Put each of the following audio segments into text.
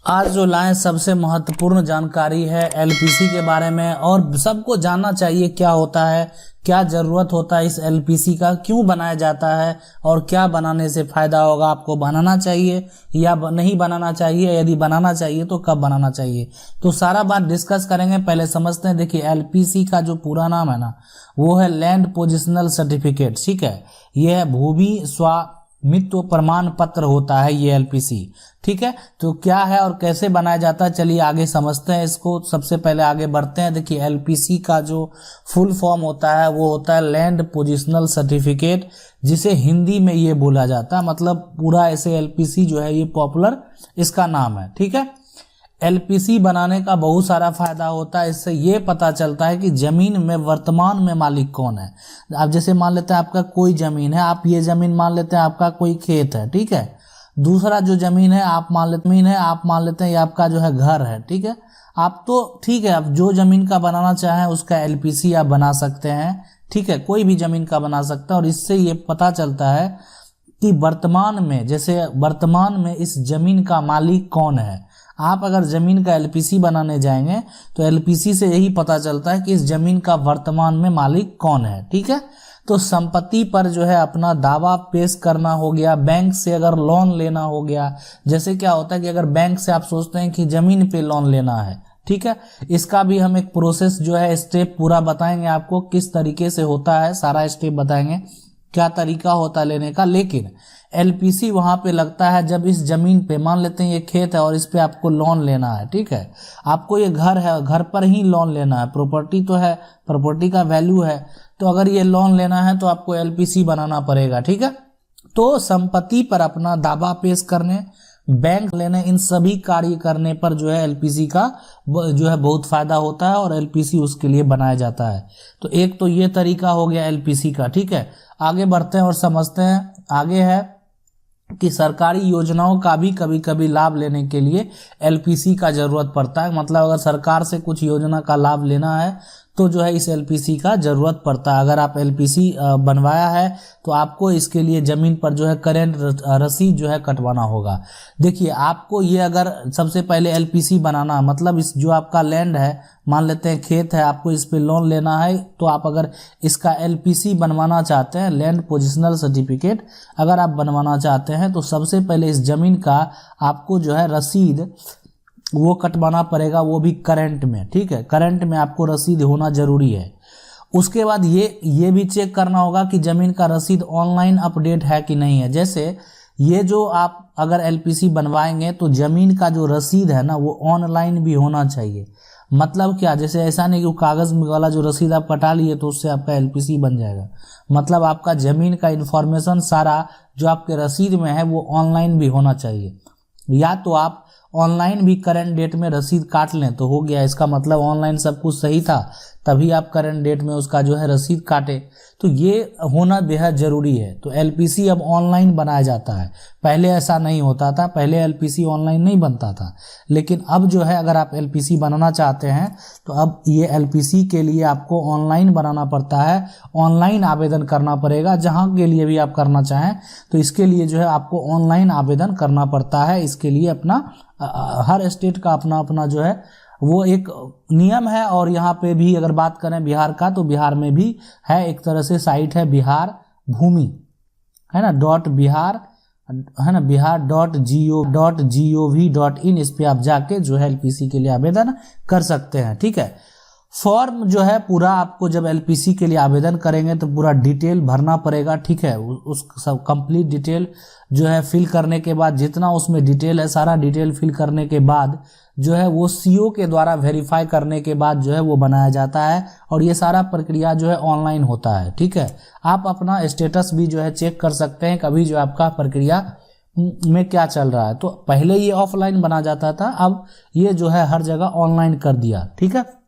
आज जो लाए सबसे महत्वपूर्ण जानकारी है एलपीसी के बारे में, और सबको जानना चाहिए क्या होता है, क्या जरूरत होता है इस एलपीसी का, क्यों बनाया जाता है और क्या बनाने से फायदा होगा, आपको बनाना चाहिए या नहीं बनाना चाहिए, यदि बनाना चाहिए तो कब बनाना चाहिए। तो सारा बात डिस्कस करेंगे। पहले समझते हैं। देखिए, एलपीसी का जो पूरा नाम है ना, वो है लैंड पोजिशनल सर्टिफिकेट। ठीक है, यह है भूमि स्वामित्व प्रमाण पत्र होता है ये एलपीसी। ठीक है, तो क्या है और कैसे बनाया जाता है, चलिए आगे समझते हैं इसको। सबसे पहले आगे बढ़ते हैं। देखिए, एलपीसी का जो फुल फॉर्म होता है वो होता है लैंड पोजिशनल सर्टिफिकेट, जिसे हिंदी में ये बोला जाता है। मतलब पूरा ऐसे एलपीसी जो है ये पॉपुलर इसका नाम है। ठीक है, एलपीसी बनाने का बहुत सारा फायदा होता है। इससे ये पता चलता है कि जमीन में वर्तमान में मालिक कौन है। अब जैसे मान लेते हैं आपका कोई जमीन है, आप ये जमीन मान लेते हैं आपका कोई खेत है। ठीक है, दूसरा जो जमीन है आप मान लेते हैं ये आपका जो है घर है। ठीक है, आप तो ठीक है, आप जो जमीन का बनाना चाहें उसका एलपीसी आप बना सकते हैं। ठीक है, कोई भी जमीन का बना सकता है। और इससे ये पता चलता है कि वर्तमान में इस जमीन का मालिक कौन है। आप अगर जमीन का एलपीसी बनाने जाएंगे तो एलपीसी से यही पता चलता है कि इस जमीन का वर्तमान में मालिक कौन है। ठीक है, तो संपत्ति पर जो है अपना दावा पेश करना हो गया, बैंक से अगर लोन लेना हो गया। जैसे क्या होता है कि अगर बैंक से आप सोचते हैं कि जमीन पे लोन लेना है, ठीक है, इसका भी हम एक प्रोसेस जो है स्टेप पूरा बताएंगे आपको, किस तरीके से होता है, सारा स्टेप बताएंगे क्या तरीका होता है लेने का। लेकिन एलपीसी वहां पे लगता है जब इस जमीन पे, मान लेते हैं ये खेत है और इस पे आपको लोन लेना है। ठीक है, आपको ये घर है, घर पर ही लोन लेना है, प्रॉपर्टी तो है, प्रॉपर्टी का वैल्यू है, तो अगर ये लोन लेना है तो आपको एलपीसी बनाना पड़ेगा। ठीक है, तो संपत्ति पर अपना दावा पेश करने, बैंक लेने, इन सभी कार्य करने पर जो है एलपीसी का जो है बहुत फायदा होता है और एलपीसी उसके लिए बनाया जाता है। तो एक तो ये तरीका हो गया एलपीसी का। ठीक है, आगे बढ़ते हैं और समझते हैं। आगे है कि सरकारी योजनाओं का भी कभी कभी लाभ लेने के लिए एलपीसी का जरूरत पड़ता है। मतलब अगर सरकार से कुछ योजना का लाभ लेना है तो जो है इस एलपीसी का जरूरत पड़ता है। अगर आप एलपीसी बनवाया है तो आपको इसके लिए जमीन पर जो है करेंट रसीद जो है कटवाना होगा। देखिए, आपको ये अगर सबसे पहले एलपीसी बनाना, मतलब इस जो आपका लैंड है, मान लेते हैं खेत है, आपको इस पे लोन लेना है, तो आप अगर इसका एलपीसी बनवाना चाहते हैं, लैंड पोजिशनल सर्टिफिकेट अगर आप बनवाना चाहते हैं, तो सबसे पहले इस जमीन का आपको जो है रसीद वो कटवाना पड़ेगा, वो भी करंट में। ठीक है, करंट में आपको रसीद होना जरूरी है। उसके बाद ये भी चेक करना होगा कि जमीन का रसीद ऑनलाइन अपडेट है कि नहीं है। जैसे ये जो आप अगर एलपीसी बनवाएंगे तो जमीन का जो रसीद है ना वो ऑनलाइन भी होना चाहिए। मतलब क्या, जैसे ऐसा नहीं कि वो कागज वाला जो रसीद आप कटा लिए तो उससे आपका एलपीसी बन जाएगा। मतलब आपका जमीन का इंफॉर्मेशन सारा जो आपके रसीद में है वो ऑनलाइन भी होना चाहिए। या तो आप ऑनलाइन भी करंट डेट में रसीद काट लें तो हो गया, इसका मतलब ऑनलाइन सब कुछ सही था तभी आप करंट डेट में उसका जो है रसीद काटे, तो ये होना बेहद जरूरी है। तो एलपीसी अब ऑनलाइन बनाया जाता है, पहले ऐसा नहीं होता था, पहले एलपीसी ऑनलाइन नहीं बनता था। लेकिन अब जो है अगर आप एलपीसी बनाना चाहते हैं तो अब ये एलपीसी के लिए आपको ऑनलाइन बनाना पड़ता है, ऑनलाइन आवेदन करना पड़ेगा। जहां के लिए भी आप करना चाहें तो इसके लिए जो है आपको ऑनलाइन आवेदन करना पड़ता है। इसके लिए अपना हर स्टेट का अपना अपना जो है वो एक नियम है। और यहाँ पे भी अगर बात करें बिहार का, तो बिहार में भी है एक तरह से साइट है बिहार भूमि, है ना, .बिहार, है ना, बिहार.gov.in, इस पे आप जाके जो है एलपीसी के लिए आवेदन कर सकते हैं। ठीक है, फॉर्म जो है पूरा आपको जब एलपीसी के लिए आवेदन करेंगे तो पूरा डिटेल भरना पड़ेगा। ठीक है, उस सब कंप्लीट डिटेल जो है फिल करने के बाद, जितना उसमें डिटेल है सारा डिटेल फिल करने के बाद जो है वो सीओ के द्वारा वेरीफाई करने के बाद जो है वो बनाया जाता है। और ये सारा प्रक्रिया जो है ऑनलाइन होता है। ठीक है, आप अपना स्टेटस भी जो है चेक कर सकते हैं कभी जो आपका प्रक्रिया में क्या चल रहा है। तो पहले ये ऑफलाइन बना जाता था, अब ये जो है हर जगह ऑनलाइन कर दिया। ठीक है,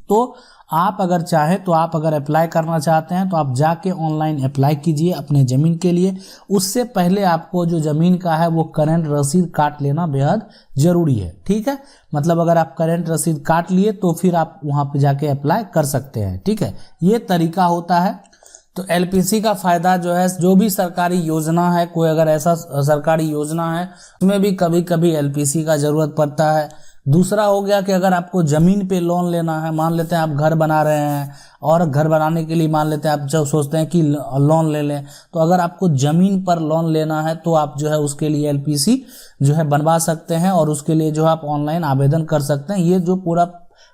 तो आप अगर चाहें तो आप अगर अप्लाई करना चाहते हैं तो आप जाके ऑनलाइन अप्लाई कीजिए अपने ज़मीन के लिए। उससे पहले आपको जो ज़मीन का है वो करंट रसीद काट लेना बेहद ज़रूरी है। ठीक है, मतलब अगर आप करंट रसीद काट लिए तो फिर आप वहाँ पे जाके अप्लाई कर सकते हैं। ठीक है, ये तरीका होता है। तो एलपीसी का फायदा जो है, जो भी सरकारी योजना है, कोई अगर ऐसा सरकारी योजना है उसमें भी कभी कभी एलपीसी का जरूरत पड़ता है। दूसरा हो गया कि अगर आपको जमीन पे लोन लेना है, मान लेते हैं आप घर बना रहे हैं और घर बनाने के लिए मान लेते हैं आप जब सोचते हैं कि लोन ले लें, तो अगर आपको जमीन पर लोन लेना है तो आप जो है उसके लिए एलपीसी जो है बनवा सकते हैं और उसके लिए जो है आप ऑनलाइन आवेदन कर सकते हैं। ये जो पूरा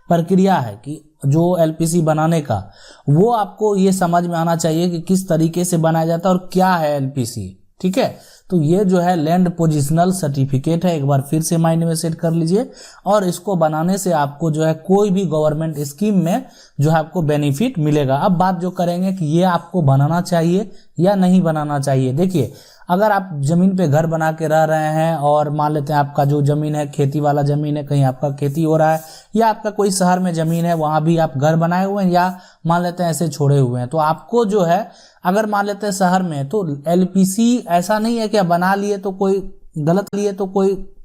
प्रक्रिया है कि जो एलपीसी बनाने का, वो आपको ये समझ में आना चाहिए कि किस तरीके से बनाया जाता है और क्या है एलपीसी। ठीक है, तो ये जो है लैंड पोजिशनल सर्टिफिकेट है, एक बार फिर से माइंड में सेट कर लीजिए। और इसको बनाने से आपको जो है कोई भी गवर्नमेंट स्कीम में जो है आपको बेनिफिट मिलेगा। अब बात जो करेंगे कि ये आपको बनाना चाहिए या नहीं बनाना चाहिए। देखिए, अगर आप जमीन पे घर बना के रह रहे हैं और मान लेते हैं आपका जो जमीन है खेती वाला जमीन है, कहीं आपका खेती हो रहा है या आपका कोई शहर में जमीन है वहां भी आप घर बनाए हुए हैं या मान लेते हैं ऐसे छोड़े हुए हैं, तो आपको जो है अगर मान लेते हैं शहर में, तो एलपीसी ऐसा नहीं है कि आप बना लिए तो कोई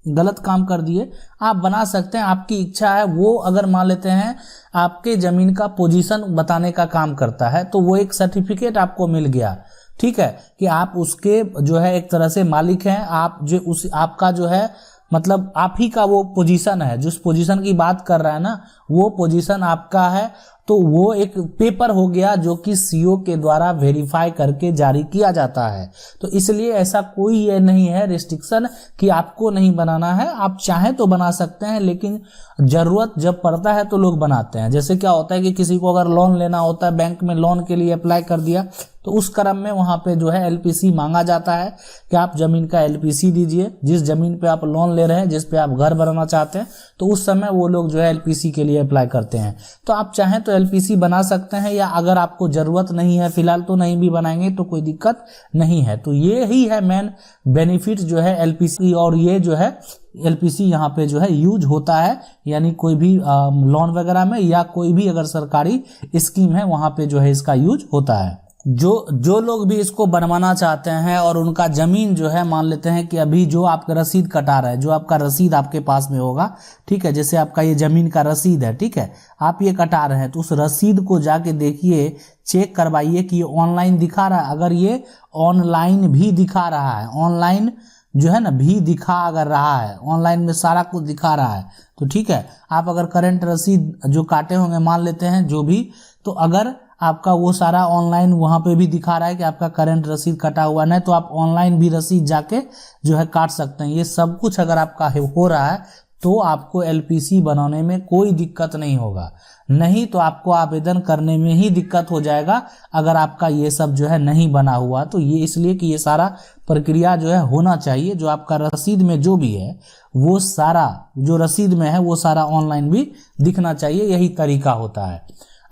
गलत काम कर दिए, आप बना सकते हैं, आपकी इच्छा है। वो अगर मान लेते हैं आपके जमीन का पोजीशन बताने का काम करता है तो वो एक सर्टिफिकेट आपको मिल गया। ठीक है, कि आप उसके जो है एक तरह से मालिक हैं, आप जो उस आपका जो है मतलब आप ही का वो पोजीशन है, जिस पोजीशन की बात कर रहा है ना वो पोजीशन आपका है। तो वो एक पेपर हो गया जो कि सीओ के द्वारा वेरीफाई करके जारी किया जाता है। तो इसलिए ऐसा कोई ये नहीं है रिस्ट्रिक्शन कि आपको नहीं बनाना है, आप चाहें तो बना सकते हैं, लेकिन जरूरत जब पड़ता है तो लोग बनाते हैं। जैसे क्या होता है कि किसी को अगर लोन लेना होता है, बैंक में लोन के लिए अप्लाई कर दिया, तो उस क्रम में वहां पे जो है एलपीसी मांगा जाता है कि आप जमीन का एलपीसी दीजिए, जिस जमीन पे आप लोन ले रहे हैं, जिस पे आप घर बनाना चाहते हैं, तो उस समय वो लोग जो है एलपीसी के लिए अप्लाई करते हैं। तो आप चाहें तो एलपीसी बना सकते हैं, या अगर आपको जरूरत नहीं है फिलहाल तो नहीं भी बनाएंगे तो कोई दिक्कत नहीं है। तो ये ही है मेन बेनिफिट जो है एलपीसी, और ये जो है एलपीसी यहाँ पे जो है यूज होता है, यानी कोई भी लोन वगैरह में या कोई भी अगर सरकारी स्कीम है वहां पे जो है इसका यूज होता है। जो लोग भी इसको बनवाना चाहते हैं और उनका जमीन जो है मान लेते हैं कि अभी जो आपका रसीद कटा रहा है, जो आपका रसीद आपके पास में होगा, ठीक है, जैसे आपका ये जमीन का रसीद है, ठीक है, आप ये कटा रहे हैं तो उस रसीद को जाके देखिए, चेक करवाइए कि ये ऑनलाइन दिखा रहा है। अगर ये ऑनलाइन भी दिखा रहा है, ऑनलाइन जो है ना भी दिखा अगर रहा है, ऑनलाइन में सारा कुछ दिखा रहा है, तो ठीक है, आप अगर करंट रसीद जो काटे होंगे मान लेते हैं जो भी, तो अगर आपका वो सारा ऑनलाइन वहां पे भी दिखा रहा है कि आपका करंट रसीद कटा हुआ नहीं, तो आप ऑनलाइन भी रसीद जाके जो है काट सकते हैं। ये सब कुछ अगर आपका हो रहा है तो आपको एलपीसी बनाने में कोई दिक्कत नहीं होगा, नहीं तो आपको आवेदन करने में ही दिक्कत हो जाएगा अगर आपका ये सब जो है नहीं बना हुआ। तो ये इसलिए कि ये सारा प्रक्रिया जो है होना चाहिए, जो आपका रसीद में जो भी है वो सारा जो रसीद में है वो सारा ऑनलाइन भी दिखना चाहिए, यही तरीका होता है।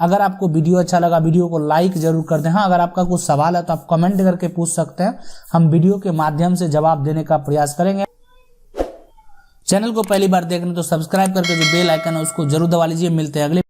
अगर आपको वीडियो अच्छा लगा, वीडियो को लाइक जरूर कर दें। हाँ, अगर आपका कुछ सवाल है तो आप कमेंट करके पूछ सकते हैं, हम वीडियो के माध्यम से जवाब देने का प्रयास करेंगे। चैनल को पहली बार देख रहे हैं तो सब्सक्राइब करके जो बेल आइकन है उसको जरूर दबा लीजिए। मिलते हैं अगले